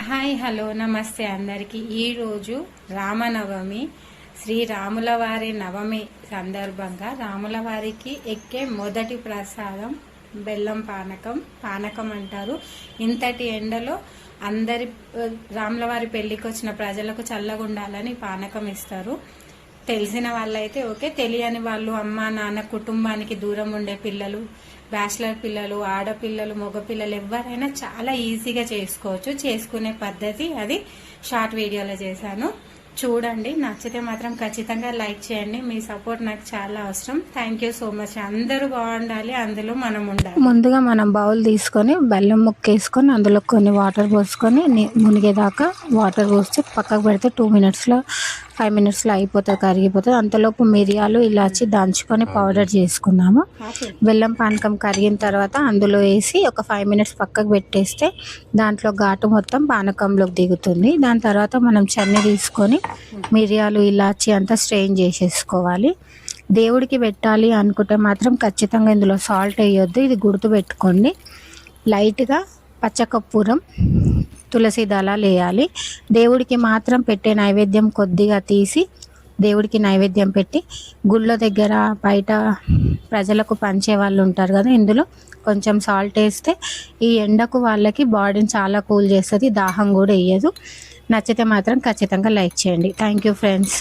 Hi hello నమస్తే అందరికీ. ఈరోజు రామనవమి, శ్రీరాముల వారి నవమి సందర్భంగా రాముల వారికి ఎక్కే మొదటి ప్రసాదం బెల్లం పానకం అంటారు. ఇంతటి ఎండలో అందరి రాముల వారి పెళ్లికి వచ్చిన ప్రజలకు చల్లగా ఉండాలని పానకం ఇస్తారు. తెలిసిన వాళ్ళైతే ఓకే, తెలియని వాళ్ళు అమ్మ నాన్న కుటుంబానికి దూరం ఉండే పిల్లలు, బ్యాచిలర్ పిల్లలు, ఆడపిల్లలు, మగపిల్లలు ఎవరైనా చాలా ఈజీగా చేసుకోవచ్చు. చేసుకునే పద్ధతి అది షార్ట్ వీడియోలో చేశాను, చూడండి. నచ్చితే మాత్రం ఖచ్చితంగా లైక్ చేయండి. మీ సపోర్ట్ నాకు చాలా అవసరం. Thank you so much. అందరూ బాగుండాలి, అందులో మనం ఉండాలి. ముందుగా మనం బౌల్ తీసుకొని బెల్లం ముక్కేసుకొని అందులో కొన్ని వాటర్ పోసుకొని మునిగేదాకా వాటర్ పోస్తే పక్కకు పెడితే 2 మినిట్స్లో 5 మినిట్స్లో అయిపోతుంది, కరిగిపోతుంది. అంతలోపు మిరియాలు ఇలాచి దంచుకొని పౌడర్ చేసుకున్నాము. బెల్లం పానకం కరిగిన తర్వాత అందులో వేసి ఒక 5 మినిట్స్ పక్కకు పెట్టేస్తే దాంట్లో ఘాటు మొత్తం పానకంలోకి దిగుతుంది. దాని తర్వాత మనం చన్నీ తీసుకొని మిరియాలు ఇలాచి అంతా స్ట్రెయిన్ చేసేసుకోవాలి. దేవుడికి పెట్టాలి అనుకుంటే మాత్రం ఖచ్చితంగా ఇందులో సాల్ట్ వేయొద్దు, ఇది గుర్తుపెట్టుకోండి. లైట్గా పచ్చకర్పూరం, తులసి దళాలు వేయాలి. దేవుడికి మాత్రం పెట్టే నైవేద్యం కొద్దిగా తీసి దేవుడికి నైవేద్యం పెట్టి గుళ్ళ దగ్గర బయట ప్రజలకు పంచే వాళ్ళు ఉంటారు కదా, ఇందులో కొంచెం సాల్ట్ వేస్తే ఈ ఎండకు వాళ్ళకి బాడీని చాలా కూల్ చేస్తుంది, దాహం కూడా వేయదు. నచ్చితే మాత్రం ఖచ్చితంగా లైక్ చేయండి. Thank you friends.